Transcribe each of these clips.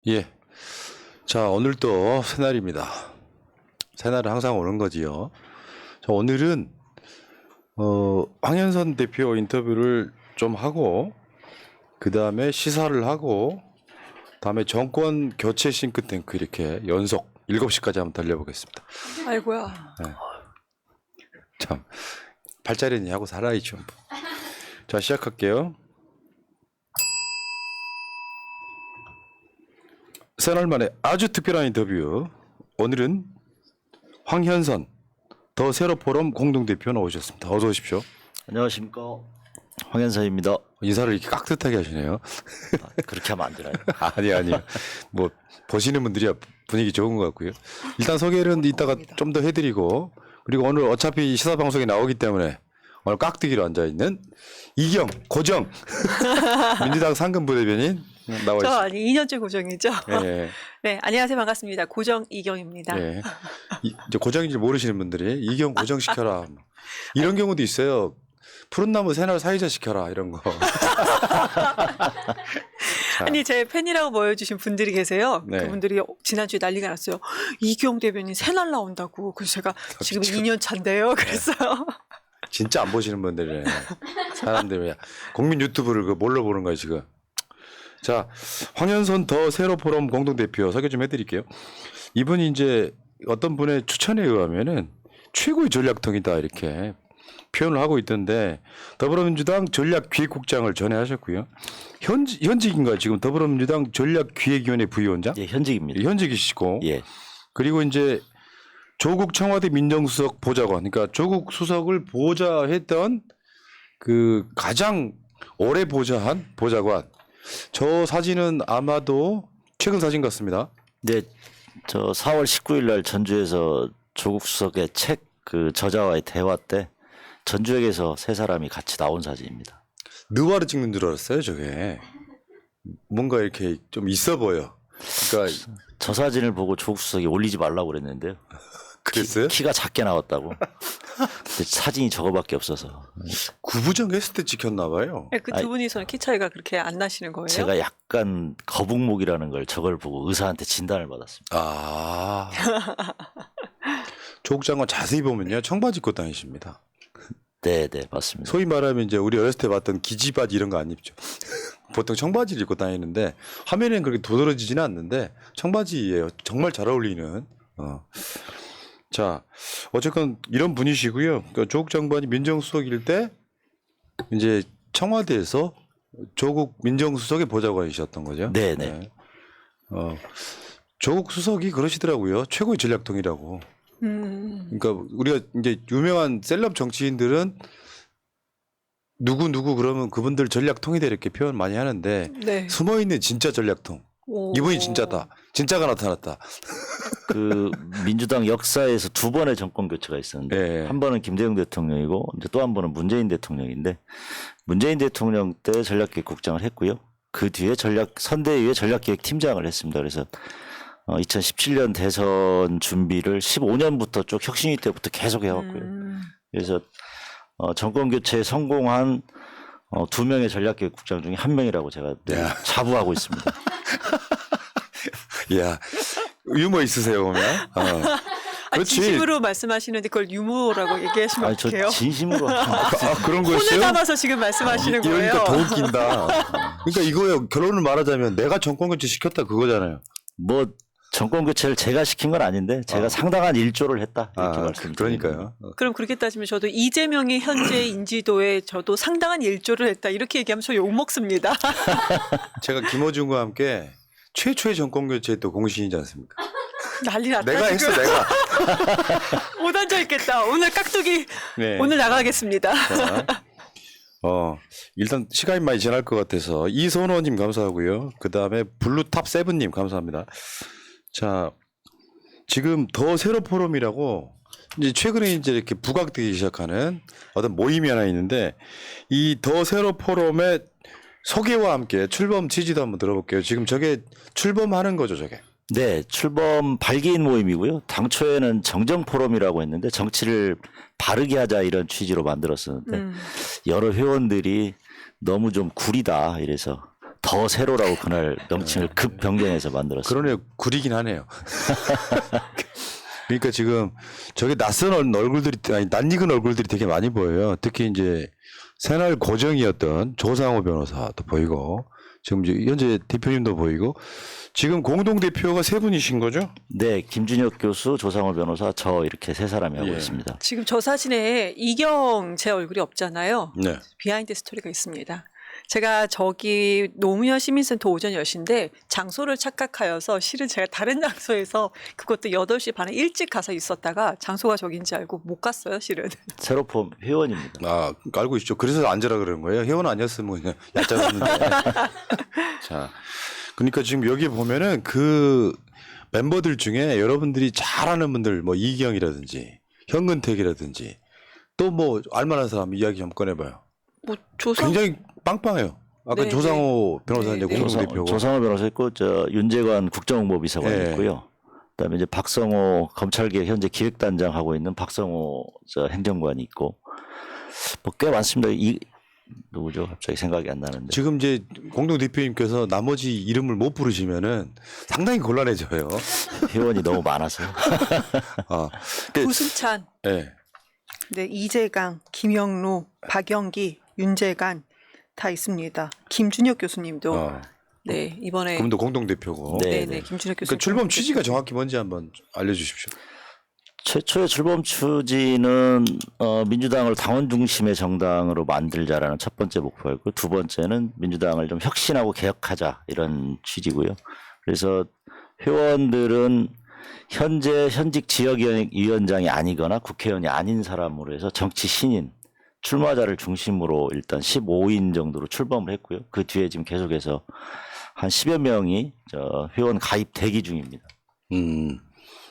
예. 자, 오늘도 새날입니다. 새날은 항상 오는 거지요. 자, 오늘은 황현선 대표 인터뷰를 좀 하고, 그 다음에 시사를 하고, 다음에 정권 교체 싱크탱크 이렇게 연속 7시까지 한번 달려보겠습니다. 아이고야. 네. 참, 팔자리니 하고 살아야죠. 자, 시작할게요. 새날 만에 아주 특별한 인터뷰. 오늘은 황현선 더 세로 포럼 공동대표 나오셨습니다. 어서 오십시오. 안녕하십니까, 황현선입니다. 인사를 이렇게 깍듯하게 하시네요. 그렇게 하면 안 되나요? 아니요. 뭐 보시는 분들이 분위기 좋은 것 같고요. 일단 소개는 이따가 좀 더 해드리고, 그리고 오늘 어차피 시사 방송에 나오기 때문에 오늘 깍두기로 앉아 있는 이경 고정 민주당 상근 부대변인 나와 저 있습니다. 아니 2년째 고정이죠. 예, 네, 안녕하세요. 반갑습니다. 고정 이경입니다. 예. 이제 고정인지 모르시는 분들이 이경 고정 시켜라 이런 경우도 있어요. 푸른 나무 새날 사이자 시켜라 이런 거. 아니 제 팬이라고 모여주신 분들이 계세요. 네. 그분들이 지난주에 난리가 났어요. 이경 대변인 새날 나온다고. 그래서 제가 지금 2년 차인데요. 그랬어요. 진짜 안 보시는 분들이네. 사람들이 국민 유튜브를 뭘로 보는 거예요 지금. 자, 황현선 더 세로 포럼 공동대표 소개 좀 해드릴게요. 이분이 이제 어떤 분의 추천에 의하면은 최고의 전략통이다 이렇게 표현을 하고 있던데, 더불어민주당 전략기획국장을 전에 하셨고요. 현직인가요? 지금 더불어민주당 전략기획위원회 부위원장? 예, 현직입니다. 현직이시고, 예, 그리고 이제 조국 청와대 민정수석 보좌관, 그러니까 조국 수석을 보좌했던 그 가장 오래 보좌한 보좌관. 저 사진은 아마도 최근 사진 같습니다. 네, 저 4월 19일 날 전주에서 조국 수석의 책 그 저자와의 대화 때 전주역에서 세 사람이 같이 나온 사진입니다. 느와르 찍는 줄 알았어요, 저게. 뭔가 이렇게 좀 있어 보여. 그러니까 저 사진을 보고 조국 수석이 올리지 말라고 그랬는데요. 그랬어요? 키가 작게 나왔다고. 근데 사진이 저거밖에 없어서 구부정 했을 때 찍혔나 봐요. 그 두 분이서는 키 차이가 그렇게 안 나시는 거예요? 제가 약간 거북목이라는 걸 저걸 보고 의사한테 진단을 받았습니다. 아. 조국 장관 자세히 보면요, 청바지 입고 다니십니다. 네, 맞습니다. 소위 말하면 이제 우리 어렸을 때 봤던 기지바지 이런 거 안 입죠. 보통 청바지를 입고 다니는데 화면에는 그렇게 도드라지지는 않는데 청바지예요. 정말 잘 어울리는. 자, 어쨌건 이런 분이시고요. 그러니까 조국 장관이 민정수석일 때 이제 청와대에서 조국 민정수석의 보좌관이셨던 거죠. 네. 조국 수석이 그러시더라고요. 최고의 전략통이라고. 그러니까 우리가 이제 유명한 셀럽 정치인들은 누구 그러면 그분들 전략통이다 이렇게 표현 많이 하는데, 네. 숨어 있는 진짜 전략통. 이분이 진짜다. 진짜가 나타났다. 그 민주당 역사에서 두 번의 정권 교체가 있었는데 네. 한 번은 김대중 대통령이고 이제 또 한 번은 문재인 대통령인데, 문재인 대통령 때 전략기획국장을 했고요. 그 뒤에 선대위의 전략기획팀장을 했습니다. 그래서 2017년 대선 준비를 15년부터 쭉 혁신위 때부터 계속 해왔고요. 그래서 정권 교체에 성공한 2명의 전략기획국장 중에 1명이라고 제가 자부하고 있습니다. 야, 유머 있으세요, 보면. 그렇지. 진심으로 말씀하시는데 그걸 유머라고 얘기하시면 아니, 저 어떡해요? 진심으로 그런 혼을 거였어요? 담아서 지금 말씀하시는 거예요? 이러니까 더 웃긴다. 그러니까 이거예요. 결론을 말하자면 내가 정권 교체 시켰다 그거잖아요. 뭐 정권 교체를 제가 시킨 건 아닌데 제가 상당한 일조를 했다 이렇게 말씀드립니다. 그러니까요. 그럼 그렇게 따지면 저도 이재명의 현재 인지도에 저도 상당한 일조를 했다 이렇게 얘기하면 저 욕먹습니다. 제가 김어준과 함께 최초의 정권 교체 또 공신이지 않습니까? 난리 났다. 내가 지금. 했어, 내가. 못 앉아있겠다. 오늘 깍두기 네. 오늘 나가겠습니다. 자, 일단 시간이 많이 지날 것 같아서 이선호님 감사하고요. 그 다음에 블루탑 세븐님 감사합니다. 자, 지금 더 세로 포럼이라고 이제 최근에 이제 이렇게 부각되기 시작하는 어떤 모임이 하나 있는데, 이 더 세로 포럼의 소개와 함께 출범 취지도 한번 들어볼게요. 지금 저게 출범하는 거죠, 저게? 네, 출범 발기인 모임이고요. 당초에는 정정포럼이라고 했는데 정치를 바르게 하자 이런 취지로 만들었었는데 여러 회원들이 너무 좀 구리다 이래서 더 세로라고 그날 명칭을 급 변경해서 만들었습니다. 그러네요. 구리긴 하네요. 그러니까 지금 저게 낯선 얼굴들이 아니 낯익은 얼굴들이 되게 많이 보여요. 특히 이제 새날 고정이었던 조상호 변호사도 보이고 지금 이제 현재 대표님도 보이고 지금 공동 대표가 세 분이신 거죠? 네, 김준혁 교수, 조상호 변호사, 저 이렇게 세 사람이 하고 예. 있습니다. 지금 저 사진에 이경 제 얼굴이 없잖아요. 네. 비하인드 스토리가 있습니다. 제가 저기 노무현 시민센터 오전 10시인데 장소를 착각하여서 실은 제가 다른 장소에서 그것도 8시 반에 일찍 가서 있었다가 장소가 저긴지 알고 못 갔어요, 실은. 세로폼 회원입니다. 아, 알고 있죠. 그래서 앉으라 그런 거예요. 회원 아니었으면 그냥 얕잡았는데. 자, 그러니까 지금 여기 보면은 그 멤버들 중에 여러분들이 잘 아는 분들, 뭐 이기영이라든지 현근택이라든지 또 뭐 알만한 사람 이야기 좀 꺼내봐요. 뭐 조상 굉장히 빵빵해요. 아까 네, 조상호 변호사 네, 이제 네. 공동대표고. 조상호 변호사 있고 저 윤재관 국정홍보비서관 예. 있고요. 그다음에 이제 박성호 검찰개 현재 기획단장 하고 있는 박성호 저 행정관이 있고 뭐 꽤 많습니다. 이 누구죠? 갑자기 생각이 안 나는데. 지금 이제 공동대표님께서 나머지 이름을 못 부르시면은 상당히 곤란해져요. 회원이 너무 많아서요. 아, 그, 구승찬, 예. 네, 이재강, 김영루, 박영기, 윤재관 다 있습니다. 김준혁 교수님도 어, 네 이번에 그럼도 공동대표고. 네. 네, 네, 김준혁 교수님. 그 출범 취지가 정확히 뭔지 한번 알려주십시오. 최초의 출범 추진은 민주당을 당원 중심의 정당으로 만들자라는 첫 번째 목표였고 두 번째는 민주당을 좀 혁신하고 개혁하자 이런 취지고요. 그래서 회원들은 현직 지역위원장이 아니거나 국회의원이 아닌 사람으로 해서 정치 신인 출마자를 중심으로 일단 15인 정도로 출범을 했고요. 그 뒤에 지금 계속해서 한 10여 명이 저 회원 가입 대기 중입니다.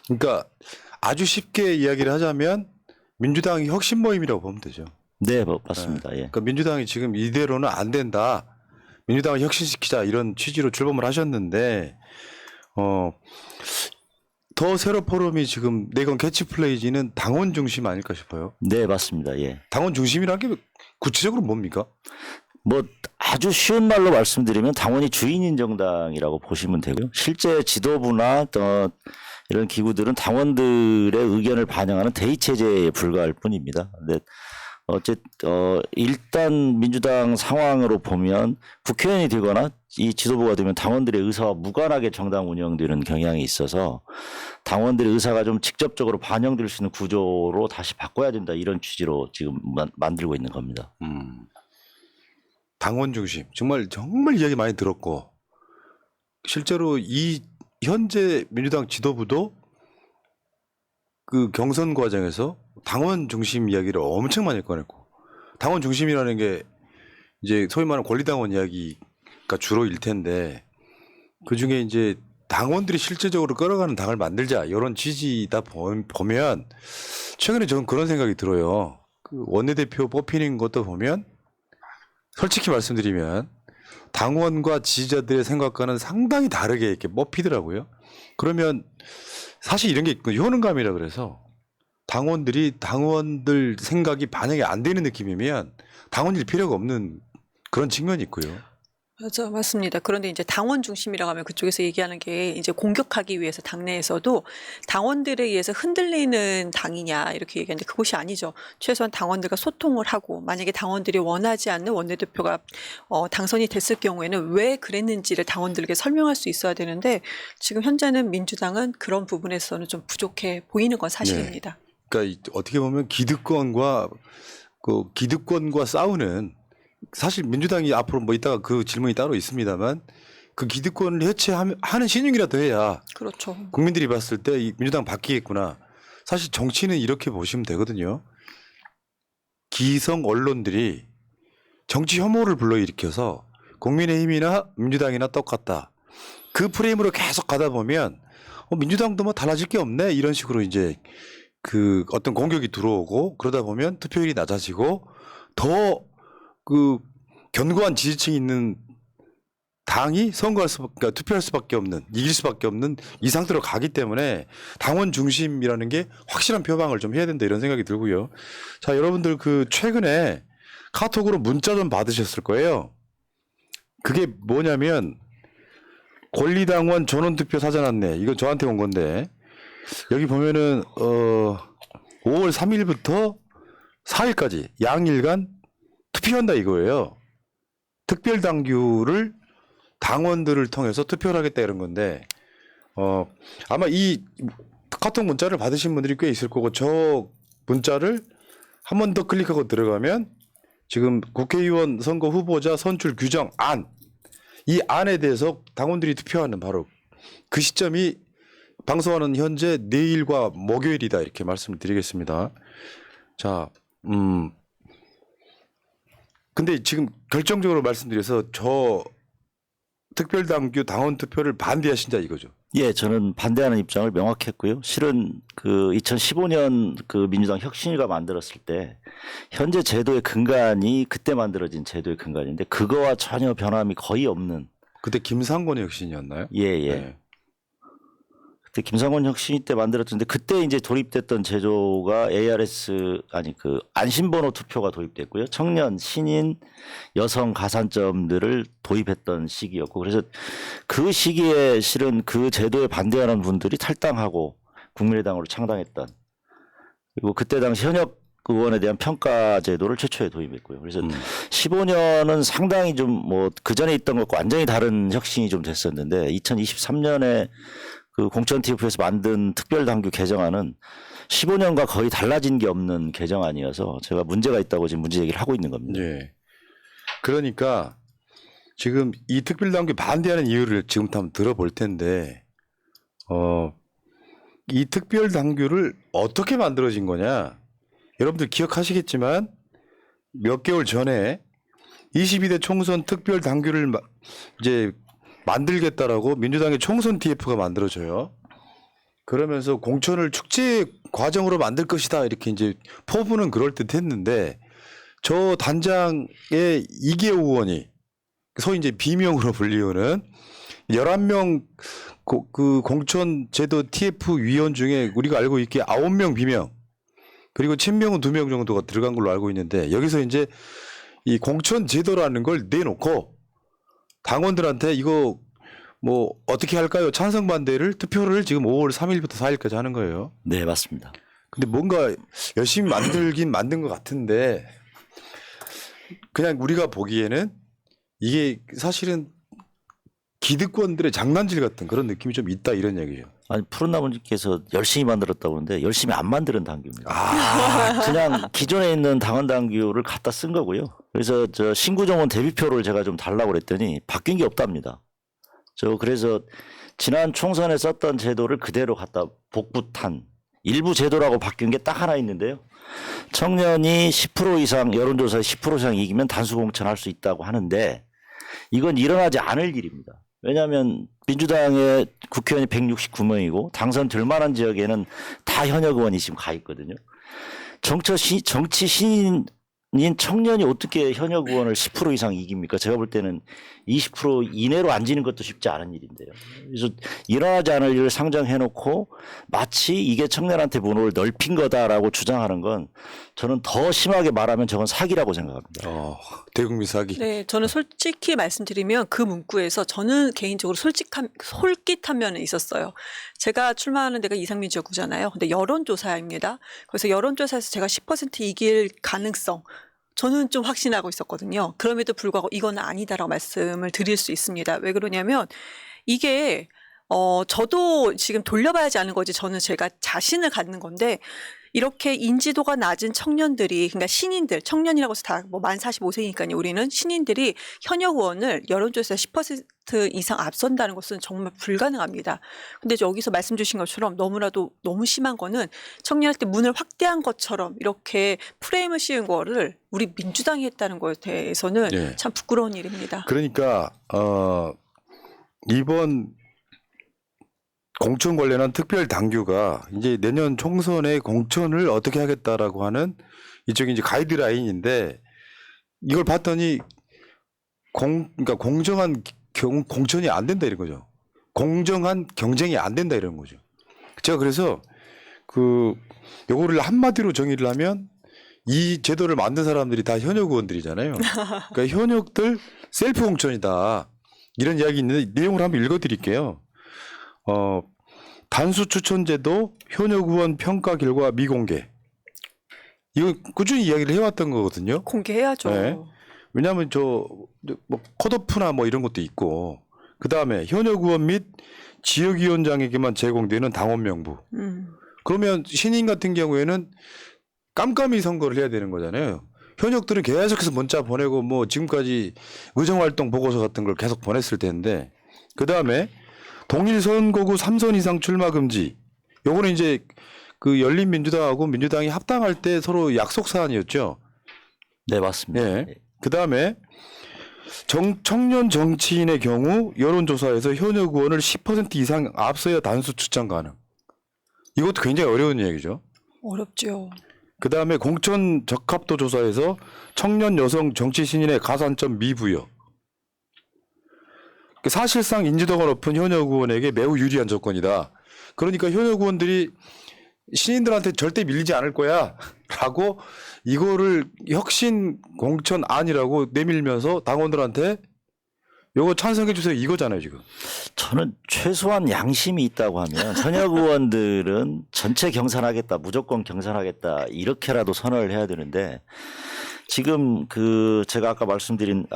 그러니까 아주 쉽게 이야기를 하자면 민주당이 혁신 모임이라고 보면 되죠. 네, 맞습니다. 예. 그러니까 민주당이 지금 이대로는 안 된다. 민주당을 혁신시키자 이런 취지로 출범을 하셨는데 더 세로 포럼이 지금 내건 캐치플레이지는 당원 중심 아닐까 싶어요. 네, 맞습니다. 예. 당원 중심이라는 게 구체적으로 뭡니까? 뭐 아주 쉬운 말로 말씀드리면 당원이 주인인 정당이라고 보시면 되고요. 실제 지도부나 또 이런 기구들은 당원들의 의견을 반영하는 대의 체제에 불과할 뿐입니다. 근데 일단 민주당 상황으로 보면 국회의원이 되거나 이 지도부가 되면 당원들의 의사와 무관하게 정당 운영되는 경향이 있어서 당원들의 의사가 좀 직접적으로 반영될 수 있는 구조로 다시 바꿔야 된다 이런 취지로 지금 만들고 있는 겁니다. 당원 중심 정말 이야기 많이 들었고 실제로 이 현재 민주당 지도부도 그 경선 과정에서 당원 중심 이야기를 엄청 많이 꺼냈고 당원 중심이라는 게 이제 소위 말하는 권리당원 이야기가 주로일 텐데 그 중에 이제 당원들이 실질적으로 끌어가는 당을 만들자 이런 취지다 보면 최근에 저는 그런 생각이 들어요. 그 원내대표 뽑히는 것도 보면 솔직히 말씀드리면 당원과 지지자들의 생각과는 상당히 다르게 이렇게 뽑히더라고요. 그러면 사실 이런 게 있고 효능감이라 그래서 당원들 생각이 반영이 안 되는 느낌이면 당원일 필요가 없는 그런 측면이 있고요. 맞아, 맞습니다. 그런데 이제 당원 중심이라고 하면 그쪽에서 얘기하는 게 이제 공격하기 위해서 당내에서도 당원들에 의해서 흔들리는 당이냐 이렇게 얘기하는데 그것이 아니죠. 최소한 당원들과 소통을 하고 만약에 당원들이 원하지 않는 원내대표가 당선이 됐을 경우에는 왜 그랬는지를 당원들에게 설명할 수 있어야 되는데 지금 현재는 민주당은 그런 부분에서는 좀 부족해 보이는 건 사실입니다. 네. 그러니까 어떻게 보면 기득권과 싸우는 사실 민주당이 앞으로 뭐 이따가 그 질문이 따로 있습니다만 그 기득권을 해체하는 신용이라도 해야 그렇죠. 국민들이 봤을 때 이 민주당 바뀌겠구나. 사실 정치는 이렇게 보시면 되거든요. 기성 언론들이 정치 혐오를 불러일으켜서 국민의힘이나 민주당이나 똑같다. 그 프레임으로 계속 가다 보면 민주당도 뭐 달라질 게 없네 이런 식으로 이제 그 어떤 공격이 들어오고 그러다 보면 투표율이 낮아지고 더 그 견고한 지지층이 있는 당이 그러니까 투표할 수밖에 없는 이길 수밖에 없는 이 상태로 가기 때문에 당원 중심이라는 게 확실한 표방을 좀 해야 된다 이런 생각이 들고요. 자, 여러분들 그 최근에 카톡으로 문자 좀 받으셨을 거예요. 그게 뭐냐면 권리당원 전원투표 사전 안내 이거 저한테 온 건데 여기 보면은 5월 3일부터 4일까지 양일간 투표한다 이거예요. 특별당규를 당원들을 통해서 투표를 하겠다 이런 건데 아마 이 카톡 문자를 받으신 분들이 꽤 있을 거고 저 문자를 한 번 더 클릭하고 들어가면 지금 국회의원 선거 후보자 선출 규정 안 이 안에 대해서 당원들이 투표하는 바로 그 시점이 방송하는 현재 내일과 목요일이다 이렇게 말씀을 드리겠습니다. 자, 근데 지금 결정적으로 말씀드려서 저 특별당규 당원 투표를 반대하신다 이거죠. 예, 저는 반대하는 입장을 명확했고요. 실은 그 2015년 그 민주당 혁신위가 만들었을 때 현재 제도의 근간이 그때 만들어진 제도의 근간인데 그거와 전혀 변함이 거의 없는. 그때 김상곤 혁신이었나요? 예, 예. 네. 그때 김상곤 혁신위 때 만들었는데 그때 이제 도입됐던 제도가 ARS 아니 그 안심번호 투표가 도입됐고요. 청년, 신인, 여성 가산점들을 도입했던 시기였고 그래서 그 시기에 실은 그 제도에 반대하는 분들이 탈당하고 국민의당으로 창당했던 그리고 그때 당시 현역 의원에 대한 평가 제도를 최초에 도입했고요. 그래서 15년은 상당히 좀 뭐 그 전에 있던 것과 완전히 다른 혁신이 좀 됐었는데 2023년에 그 공천 TF에서 만든 특별당규 개정안은 15년과 거의 달라진 게 없는 개정안이어서 제가 문제가 있다고 지금 문제 제기를 하고 있는 겁니다. 네. 그러니까 지금 이 특별당규 반대하는 이유를 지금부터 한번 들어볼 텐데 이 특별당규를 어떻게 만들어진 거냐? 여러분들 기억하시겠지만 몇 개월 전에 22대 총선 특별당규를 이제 만들겠다라고 민주당의 총선 TF가 만들어져요. 그러면서 공천을 축제 과정으로 만들 것이다 이렇게 이제 포부는 그럴 듯 했는데 저 단장의 이계호 의원이 소위 이제 비명으로 불리우는 11명 그 공천 제도 TF 위원 중에 우리가 알고 있기에 9명 비명 그리고 친명은 2명 정도가 들어간 걸로 알고 있는데 여기서 이제 이 공천 제도라는 걸 내놓고 당원들한테 이거 뭐 어떻게 할까요? 찬성 반대를 투표를 지금 5월 3일부터 4일까지 하는 거예요. 네, 맞습니다. 근데 뭔가 열심히 만들긴 만든 것 같은데 그냥 우리가 보기에는 이게 사실은 기득권들의 장난질 같은 그런 느낌이 좀 있다 이런 얘기죠. 아니 푸른나무님께서 열심히 만들었다고 하는데 열심히 안 만드는 당규입니다. 아, 그냥 기존에 있는 당원 당규를 갖다 쓴 거고요. 그래서 저 신구정원 대비표를 제가 좀 달라고 그랬더니 바뀐 게 없답니다. 저 그래서 지난 총선에 썼던 제도를 그대로 갖다 복붙한 일부 제도라고 바뀐 게 딱 하나 있는데요. 청년이 10% 이상 여론조사에 10% 이상 이기면 단수 공천할 수 있다고 하는데 이건 일어나지 않을 일입니다. 왜냐하면 민주당의 국회의원이 169명이고 당선될 만한 지역에는 다 현역 의원이 지금 가 있거든요. 정치 신인인 청년이 어떻게 현역 의원을 10% 이상 이깁니까? 제가 볼 때는 20% 이내로 앉는 것도 쉽지 않은 일인데요. 그래서 일어나지 않을 일을 상정해놓고 마치 이게 청년한테 문을 넓힌 거다라고 주장하는 건 저는 더 심하게 말하면 저건 사기라고 생각합니다. 대국민 사기. 네, 저는 솔직히 말씀드리면 그 문구에서 저는 개인적으로 솔깃한 면은 있었어요. 제가 출마하는 데가 이상민 지역구잖아요. 근데 여론조사입니다. 그래서 여론조사에서 제가 10% 이길 가능성 저는 좀 확신하고 있었거든요. 그럼에도 불구하고 이건 아니다라고 말씀을 드릴 수 있습니다. 왜 그러냐면 이게 저도 지금 돌려봐야지 아는 거지 저는 제가 자신을 갖는 건데 이렇게 인지도가 낮은 청년들이 그러니까 신인들 청년이라고 해서 다 뭐 만 45세니까요. 우리는 신인들이 현역 의원을 여론조사에서 10% 이상 앞선다는 것은 정말 불가능합니다. 근데 여기서 말씀 주신 것처럼 너무나도 너무 심한 거는 청년한테 문을 확대한 것처럼 이렇게 프레임을 씌운 거를 우리 민주당이 했다는 거에 대해서는 네. 참 부끄러운 일입니다. 그러니까 이번 공천 관련한 특별 당규가 이제 내년 총선에 공천을 어떻게 하겠다라고 하는 이쪽이 이제 가이드라인인데 이걸 봤더니 그러니까 공정한 공천이 안 된다 이런 거죠. 공정한 경쟁이 안 된다 이런 거죠. 제가 그래서 요거를 한마디로 정의를 하면 이 제도를 만든 사람들이 다 현역 의원들이잖아요. 그러니까 현역들 셀프 공천이다. 이런 이야기 있는데 내용을 한번 읽어드릴게요. 단수 추천제도 현역 의원 평가 결과 미공개. 이거 꾸준히 이야기를 해왔던 거거든요. 공개해야죠. 네. 왜냐하면 뭐 컷오프나 뭐 이런 것도 있고, 그 다음에 현역 의원 및 지역위원장에게만 제공되는 당원 명부. 그러면 신인 같은 경우에는 깜깜이 선거를 해야 되는 거잖아요. 현역들은 계속해서 문자 보내고 뭐 지금까지 의정활동 보고서 같은 걸 계속 보냈을 텐데, 그 다음에 동일 선거구 3선 이상 출마 금지. 요거는 이제 그 열린민주당하고 민주당이 합당할 때 서로 약속 사안이었죠. 네, 맞습니다. 예. 그 다음에 청년 정치인의 경우 여론조사에서 현역 의원을 10% 이상 앞서야 단수 추천 가능. 이것도 굉장히 어려운 얘기죠. 어렵죠. 그 다음에 공천 적합도 조사에서 청년 여성 정치 신인의 가산점 미부여. 사실상 인지도가 높은 현역 의원에게 매우 유리한 조건이다. 그러니까 현역 의원들이 신인들한테 절대 밀리지 않을 거야 라고 이거를 혁신 공천안이라고 내밀면서 당원들한테 요거 찬성해 주세요 이거잖아요 지금. 저는 최소한 양심이 있다고 하면 현역 의원들은 전체 경선하겠다, 무조건 경선하겠다 이렇게라도 선언을 해야 되는데, 지금 제가 아까 말씀드린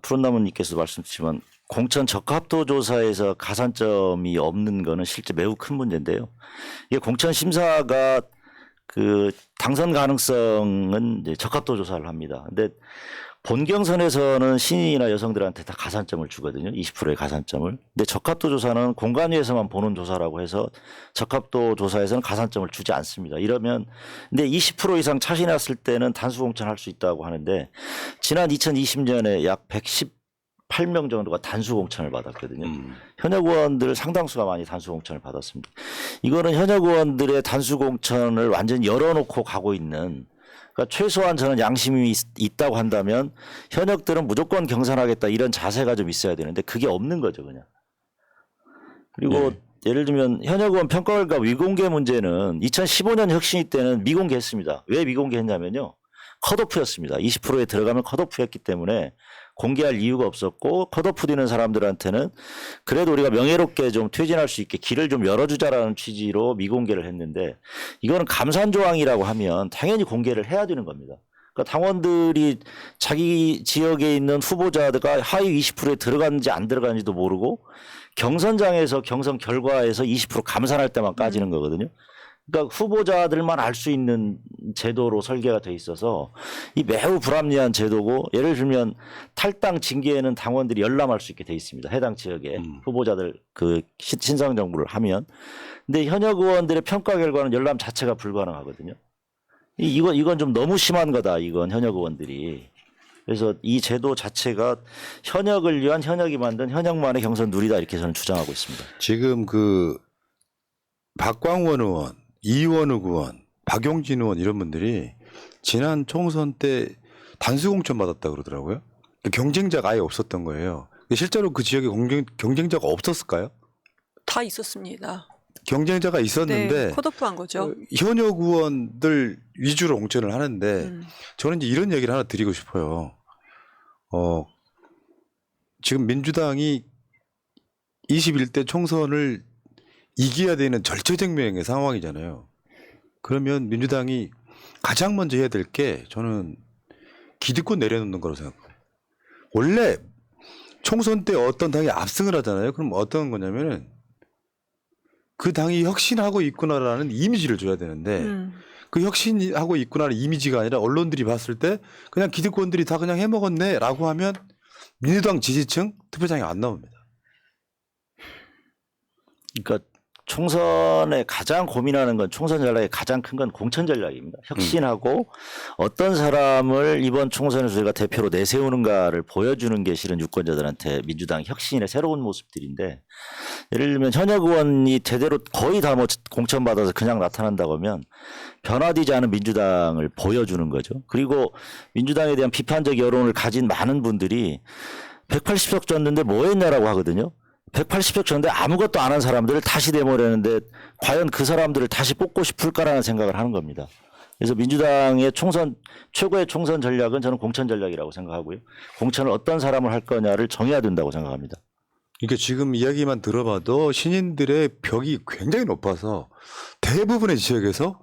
푸른나무님께서도 말씀주시지만 공천 적합도 조사에서 가산점이 없는 거는 실제 매우 큰 문제인데요. 이게 공천 심사가 당선 가능성은 이제 적합도 조사를 합니다. 근데 본 경선에서는 신인이나 여성들한테 다 가산점을 주거든요. 20%의 가산점을. 근데 적합도 조사는 공관위에서만 보는 조사라고 해서 적합도 조사에서는 가산점을 주지 않습니다. 이러면 근데 20% 이상 차이 났을 때는 단수 공천할 수 있다고 하는데, 지난 2020년에 약 118명 정도가 단수 공천을 받았거든요. 현역 의원들 상당수가 많이 단수 공천을 받았습니다. 이거는 현역 의원들의 단수 공천을 완전히 열어놓고 가고 있는, 그러니까 최소한 저는 양심이 있다고 한다면 현역들은 무조건 경선하겠다 이런 자세가 좀 있어야 되는데 그게 없는 거죠 그냥. 그리고 예를 들면 현역 의원 평가 결과 미공개 문제는 2015년 혁신위 때는 미공개했습니다. 왜 미공개했냐면요, 컷오프였습니다. 20%에 들어가면 컷오프였기 때문에 공개할 이유가 없었고, 컷오프 되는 사람들한테는 그래도 우리가 명예롭게 좀 퇴진할 수 있게 길을 좀 열어주자라는 취지로 미공개를 했는데, 이거는 감산조항이라고 하면 당연히 공개를 해야 되는 겁니다. 그러니까 당원들이 자기 지역에 있는 후보자가 하위 20%에 들어갔는지 안 들어갔는지도 모르고 경선장에서 경선 결과에서 20% 감산할 때만 까지는 거거든요. 그러니까 후보자들만 알 수 있는 제도로 설계가 돼 있어서 이 매우 불합리한 제도고, 예를 들면 탈당 징계에는 당원들이 열람할 수 있게 돼 있습니다. 해당 지역에 후보자들 신상 정보를 하면. 근데 현역 의원들의 평가 결과는 열람 자체가 불가능하거든요. 이건 좀 너무 심한 거다. 이건 현역 의원들이. 그래서 이 제도 자체가 현역을 위한, 현역이 만든 현역만의 경선 누리다 이렇게 저는 주장하고 있습니다. 지금 박광원 의원, 이원욱 의원, 박용진 의원 이런 분들이 지난 총선 때 단수 공천 받았다 그러더라고요. 경쟁자가 아예 없었던 거예요. 실제로 그 지역에 경쟁자가 없었을까요? 다 있었습니다. 경쟁자가 있었는데 네, 컷오프한 거죠. 현역 의원들 위주로 공천을 하는데 저는 이제 이런 얘기를 하나 드리고 싶어요. 지금 민주당이 21대 총선을 이겨야 되는 절체절명의 상황이잖아요. 그러면 민주당이 가장 먼저 해야 될 게 저는 기득권 내려놓는 거라고 생각해요. 원래 총선 때 어떤 당이 압승을 하잖아요. 그럼 어떤 거냐면은 그 당이 혁신하고 있구나라는 이미지를 줘야 되는데 그 혁신하고 있구나라는 이미지가 아니라 언론들이 봤을 때 그냥 기득권들이 다 그냥 해먹었네 라고 하면 민주당 지지층 투표장에 안 나옵니다. 그러니까 총선에 가장 고민하는 건, 총선 전략의 가장 큰 건 공천 전략입니다. 혁신하고 어떤 사람을 이번 총선에서 저희가 대표로 내세우는가를 보여주는 게 실은 유권자들한테 민주당 혁신의 새로운 모습들인데, 예를 들면 현역 의원이 제대로 거의 다 뭐 공천 받아서 그냥 나타난다고 하면 변화되지 않은 민주당을 보여주는 거죠. 그리고 민주당에 대한 비판적 여론을 가진 많은 분들이 180석 줬는데 뭐 했냐라고 하거든요. 180석 줬는데 아무것도 안 한 사람들을 다시 내모려는데 과연 그 사람들을 다시 뽑고 싶을까라는 생각을 하는 겁니다. 그래서 민주당의 최고의 총선 전략은 저는 공천 전략이라고 생각하고요. 공천을 어떤 사람을 할 거냐를 정해야 된다고 생각합니다. 그러니까 지금 이야기만 들어봐도 신인들의 벽이 굉장히 높아서 대부분의 지역에서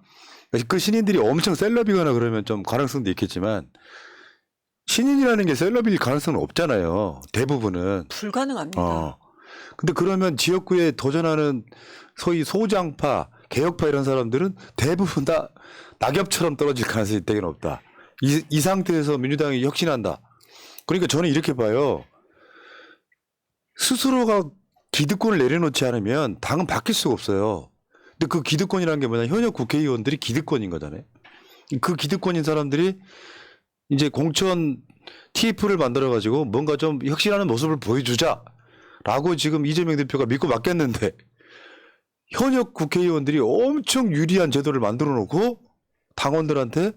그 신인들이 엄청 셀럽이거나 그러면 좀 가능성도 있겠지만 신인이라는 게 셀럽일 가능성은 없잖아요. 대부분은. 불가능합니다. 근데 그러면 지역구에 도전하는 소위 소장파, 개혁파 이런 사람들은 대부분 다 낙엽처럼 떨어질 가능성이 되게 높다. 이 상태에서 민주당이 혁신한다. 그러니까 저는 이렇게 봐요. 스스로가 기득권을 내려놓지 않으면 당은 바뀔 수가 없어요. 근데 그 기득권이라는 게 뭐냐? 현역 국회의원들이 기득권인 거잖아요. 그 기득권인 사람들이 이제 공천 TF를 만들어가지고 뭔가 좀 혁신하는 모습을 보여주자라고 지금 이재명 대표가 믿고 맡겼는데 현역 국회의원들이 엄청 유리한 제도를 만들어 놓고 당원들한테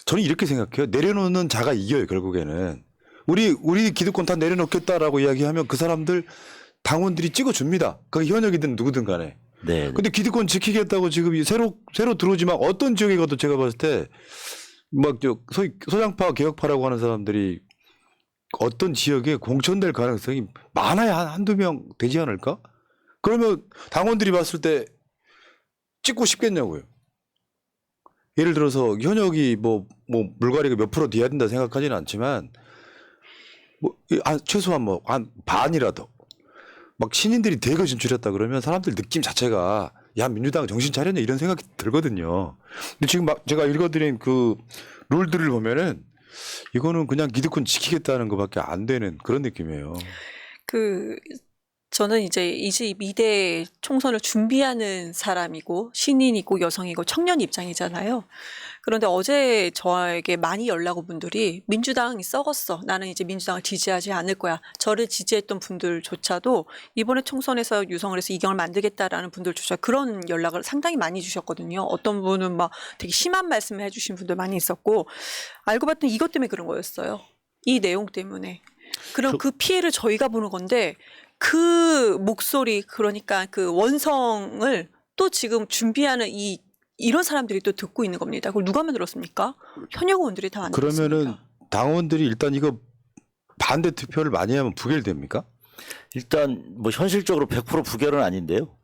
저는 이렇게 생각해요. 내려놓는 자가 이겨요, 결국에는. 우리 기득권 다 내려놓겠다라고 이야기하면 그 사람들 당원들이 찍어줍니다. 그게 현역이든 누구든 간에. 네. 근데 기득권 지키겠다고 지금 새로 들어오지만 어떤 지역에 가도 제가 봤을 때 막 소위 소장파 개혁파라고 하는 사람들이 어떤 지역에 공천될 가능성이 많아야 한두 명 되지 않을까? 그러면 당원들이 봤을 때 찍고 싶겠냐고요. 예를 들어서 현역이 뭐 물갈이가 몇 프로 돼야 된다 생각하지는 않지만 최소한 한 반이라도 막 신인들이 대거 진출했다 그러면 사람들 느낌 자체가 야 민주당 정신 차렸냐 이런 생각이 들거든요. 근데 지금 막 제가 읽어드린 그 룰들을 보면은 이거는 그냥 기득권 지키겠다는 것밖에 안 되는 그런 느낌이에요. 저는 이제 22대 총선을 준비하는 사람이고 신인이고 여성이고 청년 입장이잖아요. 그런데 어제 저에게 많이 연락 온 분들이 민주당이 썩었어. 나는 이제 민주당을 지지하지 않을 거야. 저를 지지했던 분들조차도 이번에 총선에서 유성을 해서 이경을 만들겠다라는 분들조차 그런 연락을 상당히 많이 주셨거든요. 어떤 분은 막 되게 심한 말씀을 해주신 분들 많이 있었고 알고 봤더니 이것 때문에 그런 거였어요. 이 내용 때문에. 그럼 그 피해를 저희가 보는 건데 그 목소리 그러니까 그 원성을 또 지금 준비하는 이런 사람들이 또 듣고 있는 겁니다. 그걸 누가 만들었습니까? 현역 의원들이 다 만들었습니다. 그러면은 당원들이 일단 이거 반대 투표를 많이 하면 부결됩니까? 일단 뭐 현실적으로 100% 부결은 아닌데요.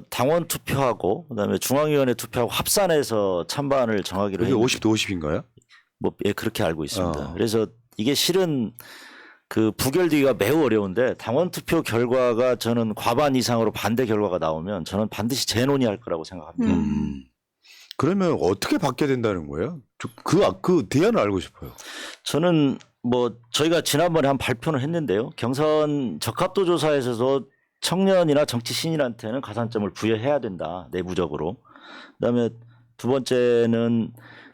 당원 투표하고 그다음에 중앙위원회 투표하고 합산해서 찬반을 정하기로 그게 했는데 50대 50인가요? 예, 그렇게 알고 있습니다. 그래서 이게 실은 그 부결되기가 매우 어려운데 당원 투표 결과가 저는 과반 이상으로 반대 결과가 나오면 저는 반드시 재논의할 거라고 생각합니다. 그러면 어떻게 바뀌어야 된다는 거예요? 그 대안을 알고 싶어요. 저는 뭐 저희가 지난번에 한 발표는 했는데요. 경선 적합도 조사에서도 청년이나 정치 신인한테는 가산점을 부여해야 된다. 내부적으로. 그다음에 두 번째는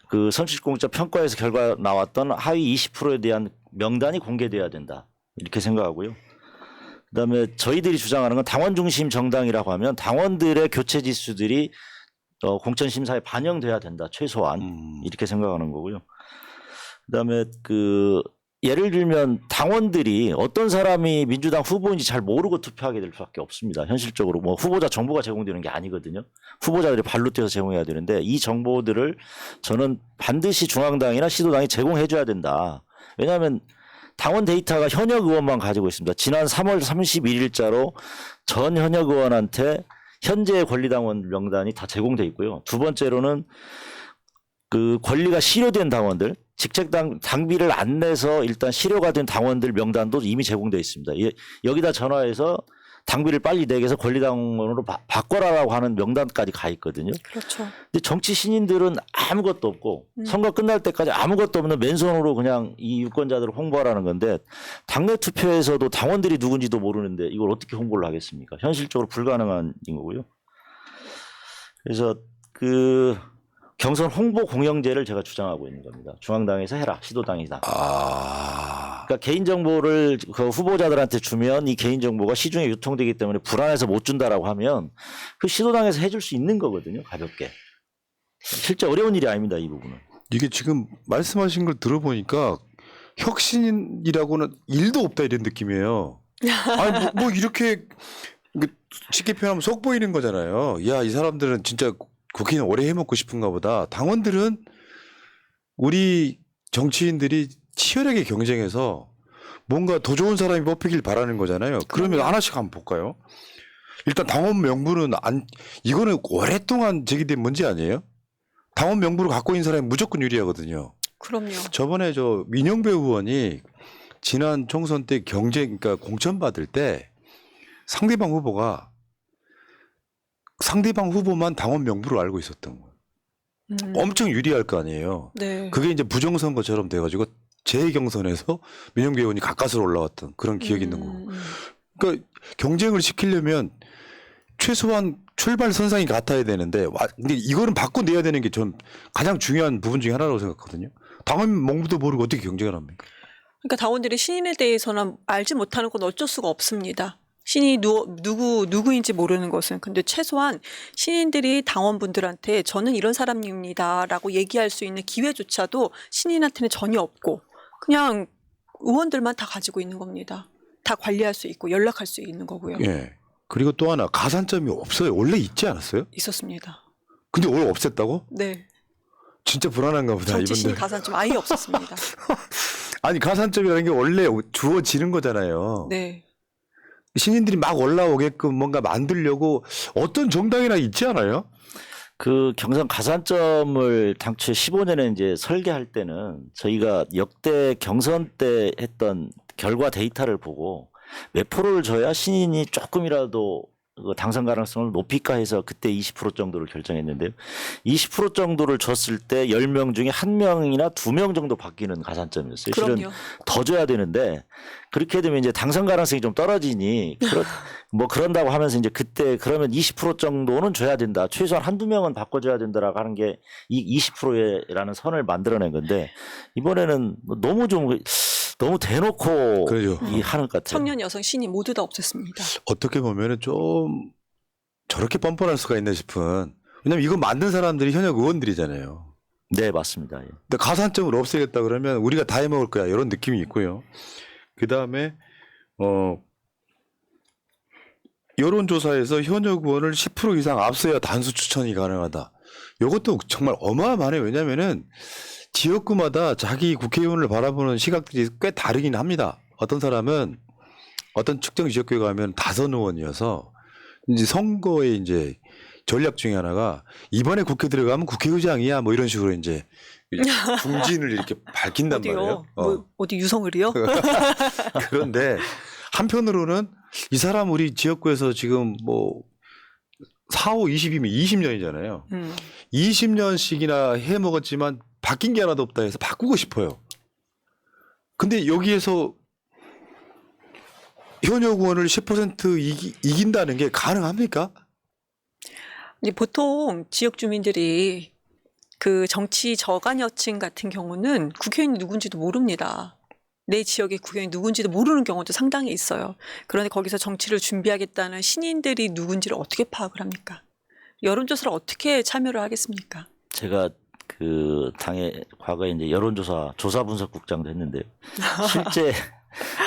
그 선출공짜 평가에서 결과 나왔던 하위 20%에 대한 명단이 공개돼야 된다. 이렇게 생각하고요. 그다음에 저희들이 주장하는 건 당원 중심 정당이라고 하면 당원들의 교체 지수들이 공천 심사에 반영돼야 된다. 최소한 이렇게 생각하는 거고요. 그다음에 그 예를 들면 당원들이 어떤 사람이 민주당 후보인지 잘 모르고 투표하게 될 수밖에 없습니다. 현실적으로 뭐 후보자 정보가 제공되는 게 아니거든요. 후보자들이 발로 뛰어서 제공해야 되는데 이 정보들을 저는 반드시 중앙당이나 시도당이 제공해 줘야 된다. 왜냐하면 당원 데이터가 현역 의원만 가지고 있습니다. 지난 3월 31일자로 전 현역 의원한테 현재 권리당원 명단이 다 제공돼 있고요. 두 번째로는 그 권리가 실효된 당원들, 직책 당비를 안 내서 일단 실효가 된 당원들 명단도 이미 제공돼 있습니다. 여기다 전화해서 당비를 빨리 내게 해서 권리당원으로 바꿔라라고 하는 명단까지 가 있거든요. 그렇죠. 근데 정치 신인들은 아무것도 없고 선거 끝날 때까지 아무것도 없는 맨손으로 그냥 이 유권자들을 홍보하라는 건데 당내 투표에서도 당원들이 누군지도 모르는데 이걸 어떻게 홍보를 하겠습니까? 현실적으로 불가능한 거고요. 그래서 그 경선 홍보 공영제를 제가 주장하고 있는 겁니다. 중앙당에서 해라, 시도당이다. 그러니까 개인정보를 그 후보자들한테 주면 이 개인정보가 시중에 유통되기 때문에 불안해서 못 준다라고 하면 그 시도당에서 해줄 수 있는 거거든요. 가볍게. 실제 어려운 일이 아닙니다. 이 부분은. 이게 지금 말씀하신 걸 들어보니까 혁신이라고는 일도 없다 이런 느낌이에요. 아니 뭐 이렇게 쉽게 표현하면 속 보이는 거잖아요. 야, 이 사람들은 진짜 국회의원 오래 해먹고 싶은가 보다. 당원들은 우리 정치인들이 치열하게 경쟁해서 뭔가 더 좋은 사람이 뽑히길 바라는 거잖아요. 그러면 그럼요. 하나씩 한번 볼까요? 일단 당원 명부는 이거는 오랫동안 제기된 문제 아니에요? 당원 명부를 갖고 있는 사람이 무조건 유리하거든요. 그럼요. 저번에 저 민영배 의원이 지난 총선 때 그러니까 공천 받을 때 상대방 후보만 당원 명부를 알고 있었던 거예요. 엄청 유리할 거 아니에요. 네. 그게 이제 부정선거처럼 돼가지고 재경선에서 민영배 의원이 가까스로 올라왔던 그런 기억이 있는 거고. 그러니까 경쟁을 시키려면 최소한 출발 선상이 같아야 되는데, 근데 이거는 바꿔내야 되는 게 전 가장 중요한 부분 중에 하나라고 생각하거든요. 당원 명부도 모르고 어떻게 경쟁을 합니까? 그러니까 당원들이 신인에 대해서는 알지 못하는 건 어쩔 수가 없습니다. 신이 누구인지 모르는 것은. 근데 최소한 신인들이 당원분들한테 저는 이런 사람입니다라고 얘기할 수 있는 기회조차도 신인한테는 전혀 없고 그냥 의원들만 다 가지고 있는 겁니다. 다 관리할 수 있고 연락할 수 있는 거고요. 예. 그리고 또 하나 가산점이 없어요. 원래 있지 않았어요? 있었습니다. 근데 원래 없앴다고? 네. 진짜 불안한가 보다 정치 신인 이분들. 가산점 아예 없었습니다. 아니 가산점이라는 게 원래 주어지는 거잖아요. 네. 신인들이 막 올라오게끔 뭔가 만들려고 어떤 정당이나 있지 않아요? 그 경선 가산점을 당초에 15년에 이제 설계할 때는 저희가 역대 경선 때 했던 결과 데이터를 보고 몇 프로를 줘야 신인이 조금이라도 그 당선 가능성을 높일까 해서 그때 20% 정도를 결정했는데요. 20% 정도를 줬을 때 10명 중에 1명이나 2명 정도 바뀌는 가산점이었어요. 실은 그럼요. 더 줘야 되는데 그렇게 되면 이제 당선 가능성이 좀 떨어지니 뭐 그런다고 하면서 이제 그때 그러면 20% 정도는 줘야 된다. 최소한 한두 명은 바꿔줘야 된다라고 하는 게 이 20%라는 선을 만들어낸 건데 이번에는 뭐 너무 대놓고 그러죠. 하는 것 같아요. 청년 여성 신인 모두 다 없앴습니다. 어떻게 보면은 좀 저렇게 뻔뻔할 수가 있나 싶은. 왜냐면 이거 만든 사람들이 현역 의원들이잖아요. 네, 맞습니다. 예. 근데 가산점을 없애겠다 그러면 우리가 다 해먹을 거야 이런 느낌이 있고요. 그 다음에 여론조사에서 현역 의원을 10% 이상 앞서야 단수 추천이 가능하다. 이것도 정말 어마어마하네요. 왜냐면은 지역구마다 자기 국회의원을 바라보는 시각들이 꽤 다르긴 합니다. 어떤 사람은 어떤 특정 지역구에 가면 다선 의원이어서 이제 선거의 이제 전략 중에 하나가 이번에 국회 들어가면 국회의장이야 뭐 이런 식으로 이제 중진을 이렇게 밝힌단 어디요? 말이에요. 뭐, 어디 유성을이요? 그런데 한편으로는 이 사람 우리 지역구에서 지금 뭐 4, 5, 20이면 20년이잖아요. 20년씩이나 해 먹었지만 바뀐 게 하나도 없다 해서 바꾸고 싶어요. 근데 여기에서 현역 의원을 10% 이긴다는 게 가능합니까? 이제 보통 지역 주민들이 그 정치 저간여층 같은 경우는 국회의원이 누군지도 모릅니다. 내 지역의 국회의원이 누군지도 모르는 경우도 상당히 있어요. 그런데 거기서 정치를 준비하겠다는 신인들이 누군지를 어떻게 파악을 합니까? 여론조사를 어떻게 참여를 하겠습니까? 제가 그 당의 과거에 이제 조사 분석국장도 했는데요. 실제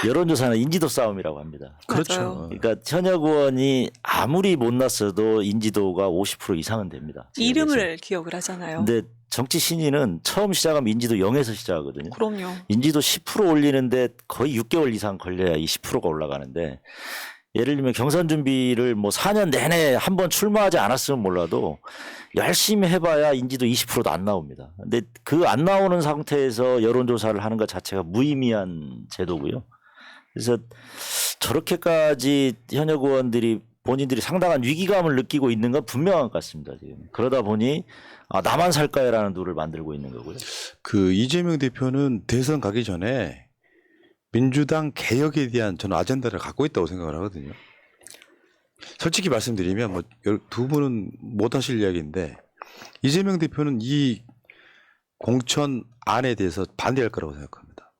여론조사는 인지도 싸움이라고 합니다. 맞아요. 그러니까 현역 의원이 아무리 못났어도 인지도가 50% 이상은 됩니다. 이름을 기억을 하잖아요. 근데 정치 신인은 처음 시작하면 인지도 0에서 시작하거든요. 그럼요. 인지도 10% 올리는데 거의 6개월 이상 걸려야 이 10%가 올라가는데 예를 들면 경선 준비를 뭐 4년 내내 한 번 출마하지 않았으면 몰라도 열심히 해봐야 인지도 20%도 안 나옵니다. 근데 그 안 나오는 상태에서 여론조사를 하는 것 자체가 무의미한 제도고요. 그래서 저렇게까지 현역 의원들이 본인들이 상당한 위기감을 느끼고 있는 건 분명한 것 같습니다. 지금. 그러다 보니 나만 살까요라는 누를 만들고 있는 거고요. 그 이재명 대표는 대선 가기 전에 민주당 개혁에 대한 저는 아젠다를 갖고 있다고 생각을 하거든요. 솔직히 말씀드리면 뭐 두 분은 못 하실 이야기인데 이재명 대표는 이 공천 안에 대해서 반대할 거라고 생각합니다.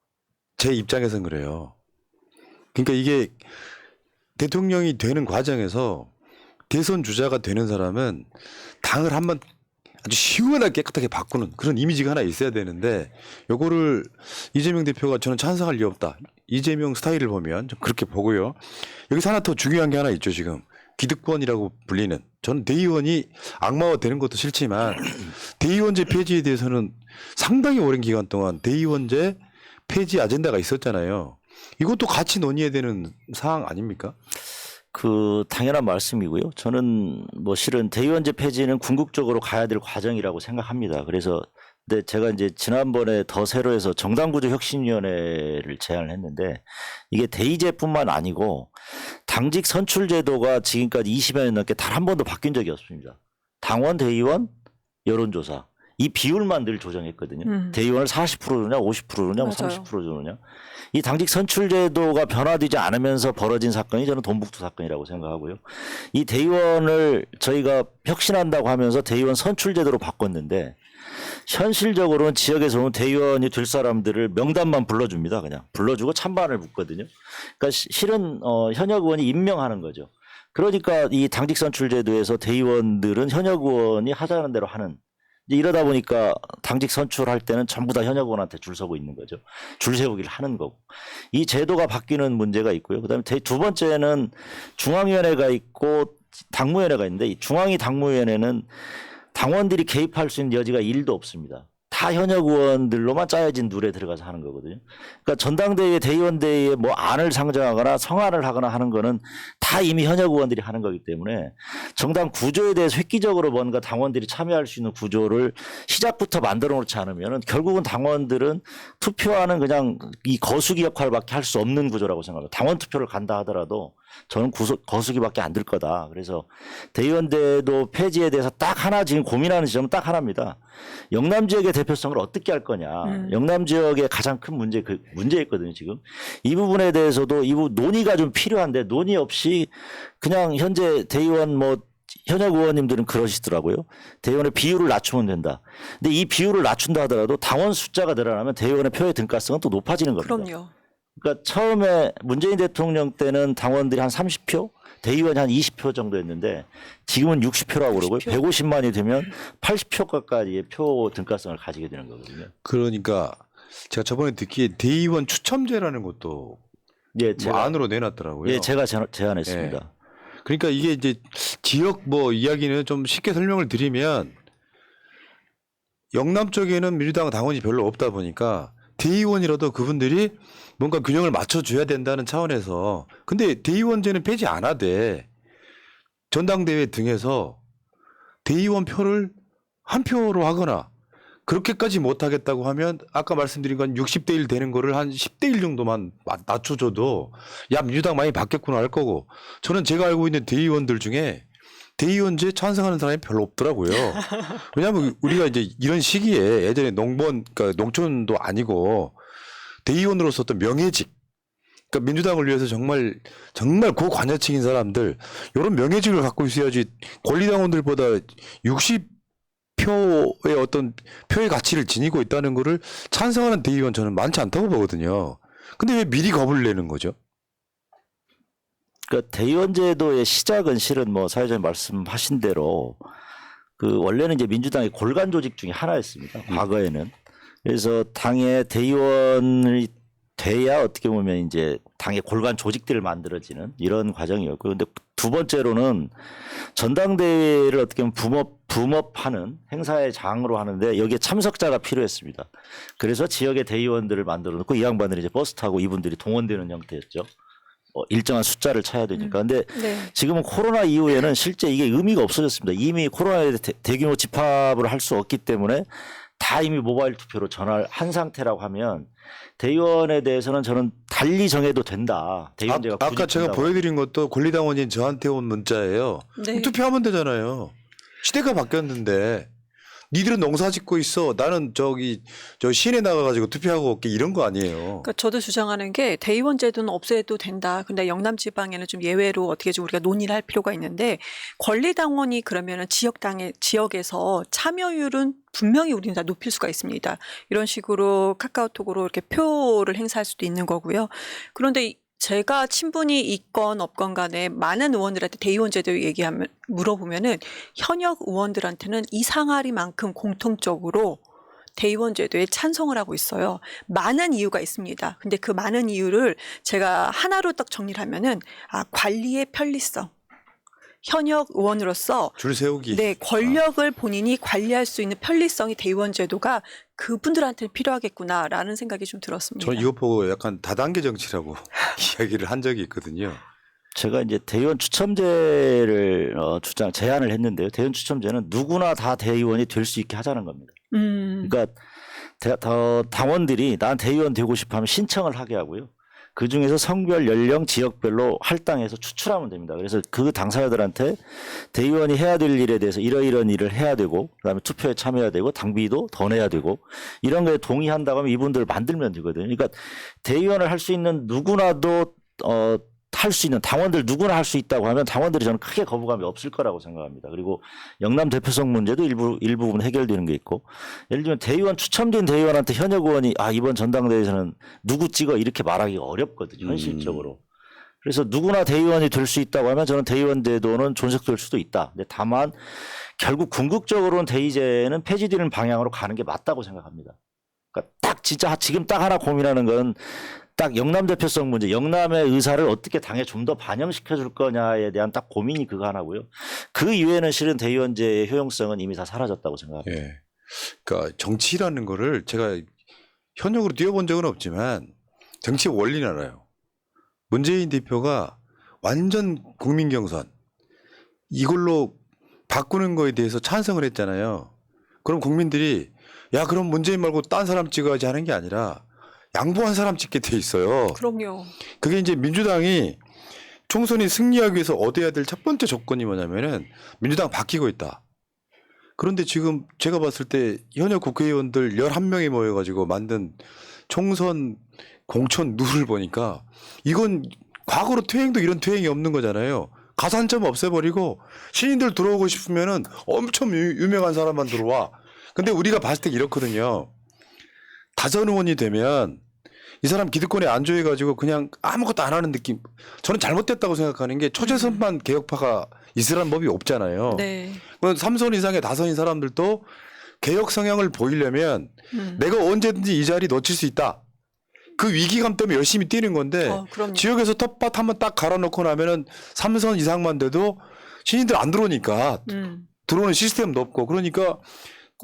제 입장에서는 그래요. 그러니까 이게 대통령이 되는 과정에서 대선 주자가 되는 사람은 당을 한번 아주 시원하게 깨끗하게 바꾸는 그런 이미지가 하나 있어야 되는데 요거를 이재명 대표가 저는 찬성할 리 없다. 이재명 스타일을 보면 좀 그렇게 보고요. 여기서 하나 더 중요한 게 하나 있죠 지금. 기득권이라고 불리는 저는 대의원이 악마화 되는 것도 싫지만 대의원제 폐지에 대해서는 상당히 오랜 기간 동안 대의원제 폐지 아젠다가 있었잖아요. 이것도 같이 논의해야 되는 사항 아닙니까? 그 당연한 말씀이고요. 저는 뭐 실은 대의원제 폐지는 궁극적으로 가야 될 과정이라고 생각합니다. 그래서 근데 제가 이제 지난번에 더 세로에서 정당구조혁신위원회를 제안을 했는데 이게 대의제뿐만 아니고 당직 선출 제도가 지금까지 20여 년 넘게 단 한 번도 바뀐 적이 없습니다. 당원, 대의원, 여론조사 이 비율만 늘 조정했거든요. 대의원을 40% 주느냐, 50% 주느냐, 뭐 맞아요. 30% 주느냐. 이 당직 선출 제도가 변화되지 않으면서 벌어진 사건이 저는 돈북두 사건이라고 생각하고요. 이 대의원을 저희가 혁신한다고 하면서 대의원 선출 제도로 바꿨는데 현실적으로는 지역에서 오는 대의원이 될 사람들을 명단만 불러줍니다. 그냥 불러주고 찬반을 묻거든요. 그러니까 실은 현역 의원이 임명하는 거죠. 그러니까 이 당직 선출 제도에서 대의원들은 현역 의원이 하자는 대로 하는. 이제 이러다 보니까 당직 선출할 때는 전부 다 현역 의원한테 줄 서고 있는 거죠. 줄 세우기를 하는 거고. 이 제도가 바뀌는 문제가 있고요. 그다음에 두 번째는 중앙위원회가 있고 당무위원회가 있는데 이 중앙위 당무위원회는 당원들이 개입할 수 있는 여지가 1도 없습니다. 다 현역 의원들로만 짜여진 룰에 들어가서 하는 거거든요. 그러니까 전당대회, 대의원대회에 뭐 안을 상정하거나 성안을 하거나 하는 거는 다 이미 현역 의원들이 하는 거기 때문에 정당 구조에 대해서 획기적으로 뭔가 당원들이 참여할 수 있는 구조를 시작부터 만들어 놓지 않으면 결국은 당원들은 투표하는 그냥 이 거수기 역할밖에 할 수 없는 구조라고 생각합니다. 당원 투표를 간다 하더라도 저는 거수기밖에 안 될 거다. 그래서 대의원대도 폐지에 대해서 딱 하나 지금 고민하는 지점은 딱 하나입니다. 영남 지역의 대표성을 어떻게 할 거냐. 영남 지역의 가장 큰 문제였거든요, 지금. 이 부분에 대해서도 이 부분 논의가 좀 필요한데 논의 없이 그냥 현재 대의원 뭐 현역 의원님들은 그러시더라고요. 대의원의 비율을 낮추면 된다. 근데 이 비율을 낮춘다 하더라도 당원 숫자가 늘어나면 대의원의 표의 등가성은 또 높아지는 겁니다. 그럼요. 그러니까 처음에 문재인 대통령 때는 당원들이 한 30표, 대의원이 한 20표 정도였는데 지금은 60표라고 그러고요. 150만이 되면 80표 가까이의 표 등가성을 가지게 되는 거거든요. 그러니까 제가 저번에 듣기에 대의원 추첨제라는 것도 예, 뭐 안으로 내놨더라고요. 예, 제가 제안했습니다. 예. 그러니까 이게 이제 지역 뭐 이야기는 좀 쉽게 설명을 드리면 영남 쪽에는 민주당 당원이 별로 없다 보니까 대의원이라도 그분들이 뭔가 균형을 맞춰줘야 된다는 차원에서 근데 대의원제는 폐지 안 하되 전당대회 등에서 대의원 표를 한 표로 하거나 그렇게까지 못하겠다고 하면 아까 말씀드린 건 60대 1 되는 거를 한 10대 1 정도만 낮춰줘도 야 민주당 많이 바뀌었구나 할 거고 저는 제가 알고 있는 대의원들 중에 대의원제 찬성하는 사람이 별로 없더라고요. 왜냐하면 우리가 이제 이런 시기에 예전에 그러니까 농촌도 아니고 대의원으로서 어떤 명예직, 그러니까 민주당을 위해서 정말 고관여층인 사람들 이런 명예직을 갖고 있어야지 권리당원들보다 60표의 어떤 표의 가치를 지니고 있다는 거를 찬성하는 대의원 저는 많지 않다고 보거든요. 근데 왜 미리 겁을 내는 거죠? 그러니까 대의원제도의 시작은 실은 뭐 사회자님 말씀하신 대로 그 원래는 이제 민주당의 골간 조직 중에 하나였습니다. 과거에는. 그래서 당의 대의원이 돼야 어떻게 보면 이제 당의 골간 조직들을 만들어지는 이런 과정이었고, 그런데 두 번째로는 전당대회를 어떻게 보면 붐업하는 행사의 장으로 하는데 여기에 참석자가 필요했습니다. 그래서 지역의 대의원들을 만들어 놓고 이 양반들이 이제 버스 타고 이분들이 동원되는 형태였죠. 일정한 숫자를 차야 되니까. 근데 네. 지금은 코로나 이후에는 실제 이게 의미가 없어졌습니다. 이미 코로나에 대규모 집합을 할 수 없기 때문에 다 이미 모바일 투표로 전환한 상태라고 하면 대의원에 대해서는 저는 달리 정해도 된다. 대의원제가 아까 제가 보여드린 것도 권리당원인 저한테 온 문자예요. 네. 투표하면 되잖아요. 시대가 바뀌었는데 니들은 농사 짓고 있어. 나는 저 시내 나가가지고 투표하고 올게 이런 거 아니에요. 그러니까 저도 주장하는 게 대의원 제도는 없애도 된다. 근데 영남 지방에는 좀 예외로 어떻게 좀 우리가 논의를 할 필요가 있는데 권리당원이 그러면은 지역에서 참여율은 분명히 우리는 다 높일 수가 있습니다. 이런 식으로 카카오톡으로 이렇게 표를 행사할 수도 있는 거고요. 그런데 제가 친분이 있건 없건 간에 많은 의원들한테 대의원 제도 물어보면은 현역 의원들한테는 이상하리만큼 공통적으로 대의원 제도에 찬성을 하고 있어요. 많은 이유가 있습니다. 근데 그 많은 이유를 제가 하나로 딱 정리를 하면은 관리의 편리성. 현역 의원으로서 줄 세우기. 네, 권력을 본인이 관리할 수 있는 편리성이 대의원 제도가 그분들한테 필요하겠구나라는 생각이 좀 들었습니다. 저는 이거 보고 약간 다단계 정치라고 이야기를 한 적이 있거든요. 제가 이제 대의원 추첨제를 제안을 했는데요. 대의원 추첨제는 누구나 다 대의원이 될 수 있게 하자는 겁니다. 그러니까 당원들이 난 대의원 되고 싶어하면 신청을 하게 하고요. 그 중에서 성별, 연령, 지역별로 할당해서 추출하면 됩니다. 그래서 그 당사자들한테 대의원이 해야 될 일에 대해서 이러이러한 일을 해야 되고, 그다음에 투표에 참여해야 되고, 당비도 더 내야 되고, 이런 거에 동의한다고 하면 이분들을 만들면 되거든요. 그러니까 대의원을 할 수 있는 누구나도 할 수 있는 당원들 누구나 할 수 있다고 하면 당원들이 저는 크게 거부감이 없을 거라고 생각합니다. 그리고 영남 대표성 문제도 일부분 해결되는 게 있고, 예를 들면 대의원 추첨된 대의원한테 현역 의원이 이번 전당대회에서는 누구 찍어 이렇게 말하기가 어렵거든요. 현실적으로. 그래서 누구나 대의원이 될 수 있다고 하면 저는 대의원 제도는 존속될 수도 있다. 근데 다만 결국 궁극적으로는 대의제는 폐지되는 방향으로 가는 게 맞다고 생각합니다. 그러니까 딱 진짜 지금 딱 하나 고민하는 건 딱 영남 대표성 문제, 영남의 의사를 어떻게 당에 좀 더 반영시켜 줄 거냐에 대한 딱 고민이 그거 하나고요. 그 이외에는 실은 대의원제의 효용성은 이미 다 사라졌다고 생각합니다. 예. 그러니까 정치라는 거를 제가 현역으로 뛰어본 적은 없지만 정치의 원리는 알아요. 문재인 대표가 완전 국민 경선 이걸로 바꾸는 거에 대해서 찬성을 했잖아요. 그럼 국민들이 야 그럼 문재인 말고 딴 사람 찍어야지 하는 게 아니라 양보한 사람 찍게 돼 있어요. 그럼요. 그게 이제 민주당이 총선이 승리하기 위해서 얻어야 될 첫 번째 조건이 뭐냐면은 민주당 바뀌고 있다. 그런데 지금 제가 봤을 때 현역 국회의원들 11명이 모여가지고 만든 총선 공천 룰을 보니까 이건 과거로 퇴행도 이런 퇴행이 없는 거잖아요. 가산점 없애버리고 신인들 들어오고 싶으면은 엄청 유명한 사람만 들어와. 근데 우리가 봤을 때 이렇거든요. 다선 의원이 되면 이 사람 기득권에 안주해가지고 그냥 아무것도 안 하는 느낌. 저는 잘못됐다고 생각하는 게 초재선만 개혁파가 있으라는 법이 없잖아요. 네. 3선 이상의 다선인 사람들도 개혁 성향을 보이려면 내가 언제든지 이 자리 놓칠 수 있다. 그 위기감 때문에 열심히 뛰는 건데 그럼요. 지역에서 텃밭 한번 딱 갈아놓고 나면은 3선 이상만 돼도 신인들 안 들어오니까 들어오는 시스템도 없고 그러니까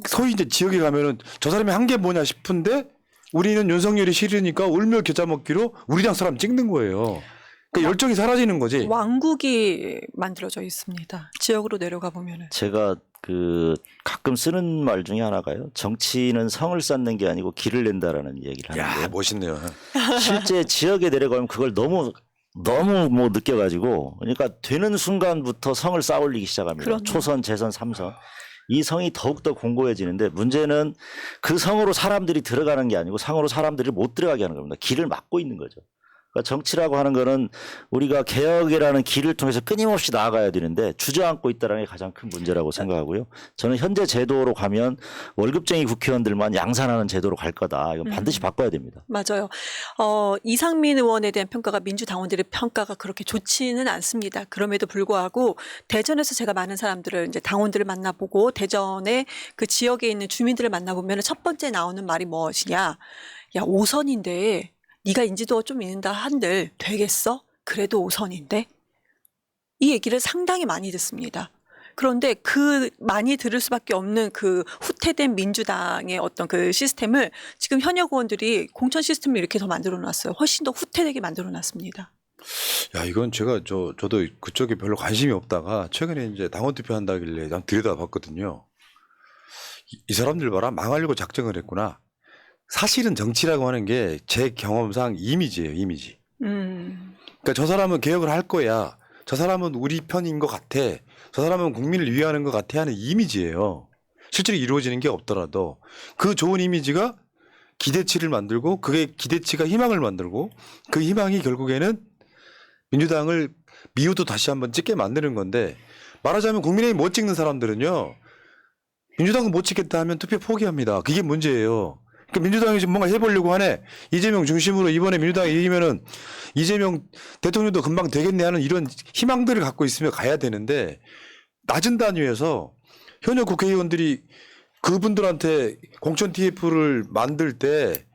소위 이제 지역에 가면은 저 사람이 한 게 뭐냐 싶은데 우리는 윤석열이 싫으니까 울며 겨자 먹기로 우리 당 사람 찍는 거예요. 그러니까 열정이 사라지는 거지. 왕국이 만들어져 있습니다. 지역으로 내려가 보면은. 제가 가끔 쓰는 말 중에 하나가요. 정치는 성을 쌓는 게 아니고 길을 낸다라는 얘기를 하는데. 야 멋있네요. 실제 지역에 내려가면 그걸 너무 뭐 느껴가지고 그러니까 되는 순간부터 성을 쌓아올리기 시작합니다. 그럼요. 초선, 재선, 3선. 이 성이 더욱더 공고해지는데 문제는 그 성으로 사람들이 들어가는 게 아니고 성으로 사람들이 못 들어가게 하는 겁니다. 길을 막고 있는 거죠. 그러니까 정치라고 하는 거는 우리가 개혁이라는 길을 통해서 끊임없이 나아가야 되는데 주저앉고 있다는 게 가장 큰 문제라고 생각하고요. 저는 현재 제도로 가면 월급쟁이 국회의원들만 양산하는 제도로 갈 거다. 이건 반드시 바꿔야 됩니다. 맞아요. 이상민 의원에 대한 평가가 민주당원들의 평가가 그렇게 좋지는 않습니다. 그럼에도 불구하고 대전에서 제가 많은 사람들을 이제 당원들을 만나보고 대전의 그 지역에 있는 주민들을 만나보면 첫 번째 나오는 말이 무엇이냐. 야, 5선인데 네가 인지도가 좀 있는다 한들 되겠어? 그래도 5선인데? 이 얘기를 상당히 많이 듣습니다. 그런데 그 많이 들을 수밖에 없는 그 후퇴된 민주당의 어떤 그 시스템을 지금 현역 의원들이 공천 시스템을 이렇게 더 만들어 놨어요. 훨씬 더 후퇴되게 만들어 놨습니다. 야 이건 제가 저도 그쪽에 별로 관심이 없다가 최근에 이제 당원 투표 한다길래 난 들여다봤거든요. 이 사람들 봐라 망하려고 작정을 했구나. 사실은 정치라고 하는 게 제 경험상 이미지예요, 이미지. 그러니까 저 사람은 개혁을 할 거야. 저 사람은 우리 편인 것 같아. 저 사람은 국민을 위하는 것 같아 하는 이미지예요. 실제로 이루어지는 게 없더라도 그 좋은 이미지가 기대치를 만들고 그게 기대치가 희망을 만들고 그 희망이 결국에는 민주당을 미우도 다시 한번 찍게 만드는 건데 말하자면 국민의힘 못 찍는 사람들은요. 민주당은 못 찍겠다 하면 투표 포기합니다. 그게 문제예요. 그러니까 민주당이 지금 뭔가 해보려고 하네. 이재명 중심으로 이번에 민주당이 이기면은 이재명 대통령도 금방 되겠네 하는 이런 희망들을 갖고 있으며 가야 되는데 낮은 단위에서 현역 국회의원들이 그분들한테 공천 TF를 만들 때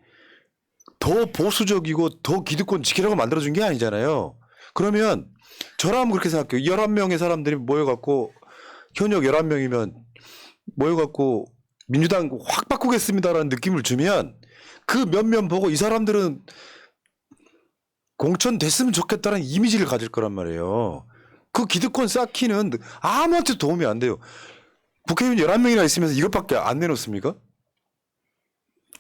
더 보수적이고 더 기득권 지키라고 만들어준 게 아니잖아요. 그러면 저라면 그렇게 생각해요. 11명의 사람들이 모여갖고 현역 11명이면 모여갖고 민주당 확 바꾸겠습니다라는 느낌을 주면 그 몇몇 보고 이 사람들은 공천됐으면 좋겠다는 이미지를 가질 거란 말이에요. 그 기득권 쌓기는 아무한테도 도움이 안 돼요. 국회의원 11명이나 있으면서 이것밖에 안 내놓습니까?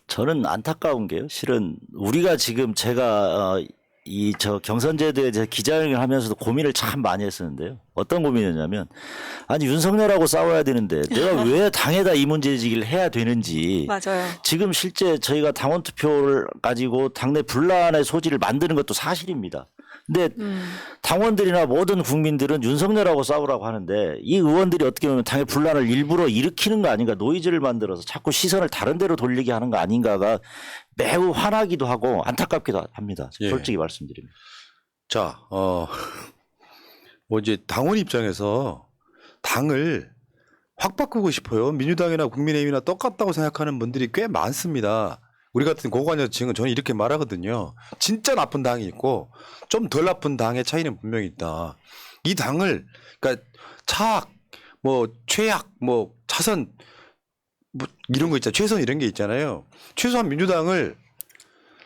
저는 안타까운 게요. 실은 우리가 지금 제가 이 저 경선제도에 대해서 기자회견을 하면서도 고민을 참 많이 했었는데요. 어떤 고민이었냐면 아니 윤석열하고 싸워야 되는데 내가 왜 당에다 이 문제 제기를 해야 되는지. 맞아요. 지금 실제 저희가 당원 투표를 가지고 당내 분란의 소지를 만드는 것도 사실입니다. 근데 당원들이나 모든 국민들은 윤석열하고 싸우라고 하는데 이 의원들이 어떻게 보면 당의 분란을 일부러 일으키는 거 아닌가, 노이즈를 만들어서 자꾸 시선을 다른 데로 돌리게 하는 거 아닌가가 매우 화나기도 하고 안타깝기도 합니다. 예. 솔직히 말씀드립니다. 자, 뭐 이제 당원 입장에서 당을 확 바꾸고 싶어요. 민주당이나 국민의힘이나 똑같다고 생각하는 분들이 꽤 많습니다. 우리 같은 고관여층은 저는 이렇게 말하거든요. 진짜 나쁜 당이 있고 좀 덜 나쁜 당의 차이는 분명히 있다. 이 당을 그러니까 차악, 뭐 최악, 뭐 차선 뭐 이런 거 있잖아요. 최선 이런 게 있잖아요. 최소한 민주당을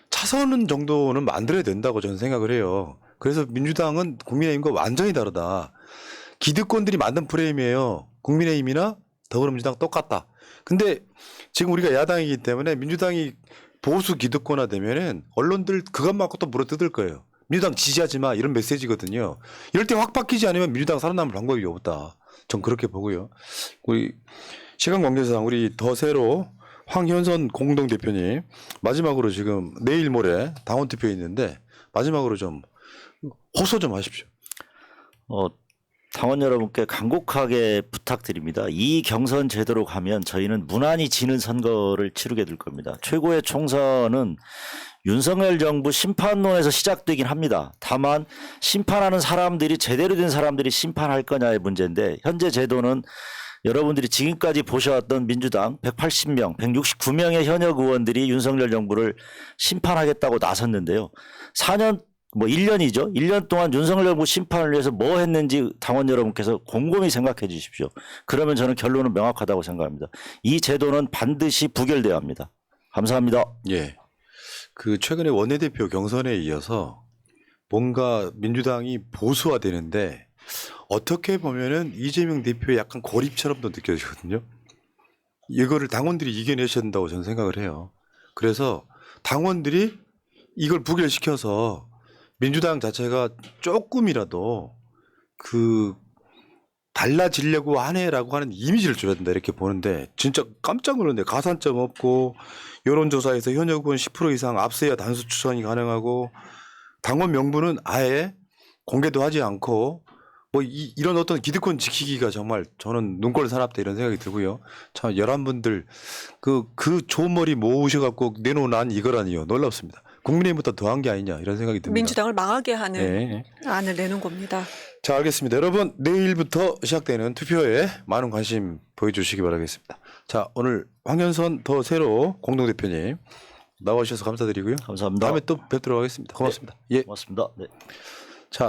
차선 정도는 만들어야 된다고 저는 생각을 해요. 그래서 민주당은 국민의힘과 완전히 다르다. 기득권들이 만든 프레임이에요. 국민의힘이나 더불어민주당 똑같다. 근데 지금 우리가 야당이기 때문에 민주당이 보수 기득권화 되면은 언론들 그것 맞고 또 물어뜯을 거예요. 민주당 지지하지 마 이런 메시지거든요. 이럴 때 확 바뀌지 않으면 민주당 살아남을 방법이 없다. 전 그렇게 보고요. 우리 시간 관계상 우리 더새로 황현선 공동대표님 마지막으로 지금 내일 모레 당원 투표 있는데 마지막으로 좀 호소 좀 하십시오. 당원 여러분께 간곡하게 부탁드립니다. 이 경선 제도로 가면 저희는 무난히 지는 선거를 치르게 될 겁니다. 최고의 총선은 윤석열 정부 심판론에서 시작되긴 합니다. 다만 심판하는 사람들이 제대로 된 사람들이 심판할 거냐의 문제인데 현재 제도는 여러분들이 지금까지 보셔왔던 민주당 180명, 169명의 현역 의원들이 윤석열 정부를 심판하겠다고 나섰는데요. 1년이죠. 1년 동안 윤석열 정부 심판을 위해서 뭐 했는지 당원 여러분께서 곰곰이 생각해 주십시오. 그러면 저는 결론은 명확하다고 생각합니다. 이 제도는 반드시 부결돼야 합니다. 감사합니다. 예. 그 최근에 원내대표 경선에 이어서 뭔가 민주당이 보수화되는데 어떻게 보면은 이재명 대표의 약간 고립처럼도 느껴지거든요. 이거를 당원들이 이겨내셔야 된다고 저는 생각을 해요. 그래서 당원들이 이걸 부결시켜서 민주당 자체가 조금이라도 그 달라지려고 하네라고 하는 이미지를 줘야 된다 이렇게 보는데 진짜 깜짝 놀랐는데 가산점 없고 여론조사에서 현역 의원 10% 이상 앞서야 단수 추천이 가능하고 당원 명부는 아예 공개도 하지 않고 뭐 이런 어떤 기득권 지키기가 정말 저는 눈꼴 사납다 이런 생각이 들고요. 참 11분들 그 좋은 머리 모으셔갖고 내놓은 이거라니요. 놀랍습니다. 국민의힘보다 더한 게 아니냐 이런 생각이 듭니다. 민주당을 망하게 하는 네. 안을 내는 겁니다. 자, 알겠습니다. 여러분 내일부터 시작되는 투표에 많은 관심 보여주시기 바라겠습니다. 자, 오늘 황현선 더새로 공동대표님 나와주셔서 감사드리고요. 감사합니다. 다음에 또 뵙도록 하겠습니다. 고맙습니다. 예. 고맙습니다. 네.